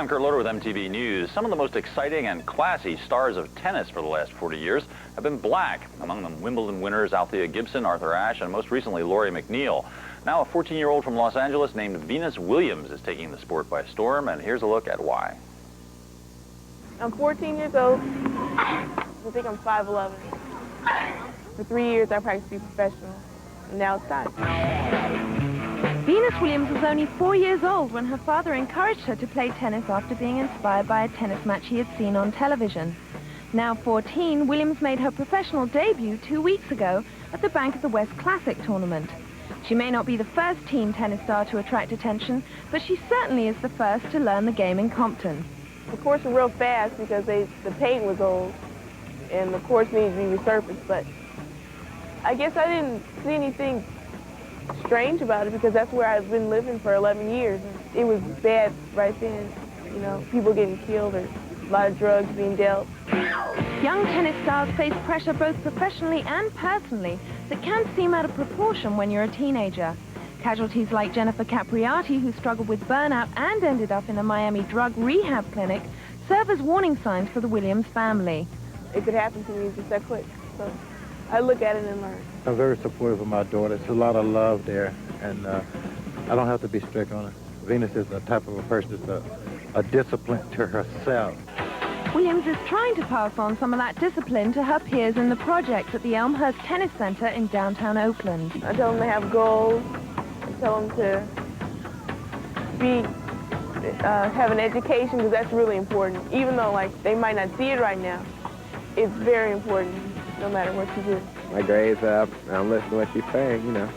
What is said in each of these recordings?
I'm Kurt Loder with MTV News. Some of the most exciting and classy stars of tennis for the last 40 years have been black. Among them, Wimbledon winners Althea Gibson, Arthur Ashe, and most recently, Lori McNeil. Now, a 14-year-old from Los Angeles named Venus Williams is taking the sport by storm, and here's a look at why. I'm 14 years old. I think I'm 5'11". For 3 years, I practiced to be professional, and now it's time. Venus Williams was only 4 years old when her father encouraged her to play tennis after being inspired by a tennis match he had seen on television. Now 14, Williams made her professional debut 2 weeks ago at the Bank of the West Classic tournament. She may not be the first teen tennis star to attract attention, but she certainly is the first to learn the game in Compton. The courts were real fast because the paint was old, and the courts needed to be resurfaced, but I guess I didn't see anything strange about it because that's where I've been living for 11 years. It was bad right then, you know, people getting killed or a lot of drugs being dealt. Young tennis stars face pressure both professionally and personally that can seem out of proportion when you're a teenager. Casualties like Jennifer Capriati, who struggled with burnout and ended up in a Miami drug rehab clinic, serve as warning signs for the Williams family. It could happen to me just that quick, so I look at it and learn. I'm very supportive of my daughter. There's a lot of love there, and I don't have to be strict on her. Venus is the type of a person that's a discipline to herself. Williams is trying to pass on some of that discipline to her peers in the project at the Elmhurst Tennis Center in downtown Oakland. I tell them to have goals. I tell them to have an education because that's really important. Even though they might not see it right now, it's very important no matter what you do. My grades up, I'm listening to what she's saying, you know.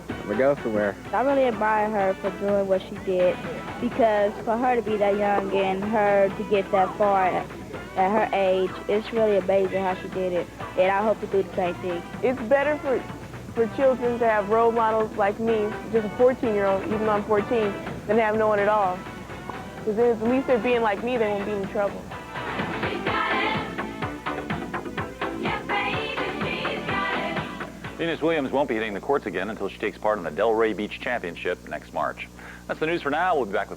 I'm gonna go somewhere. I really admire her for doing what she did because for her to be that young and her to get that far at her age, it's really amazing how she did it. And I hope to do the same thing. It's better for children to have role models like me, just a 14-year-old, even though I'm 14, than to have no one at all. Because at least they're being like me, they won't be in trouble. Venus Williams won't be hitting the courts again until she takes part in the Delray Beach Championship next March. That's the news for now. We'll be back with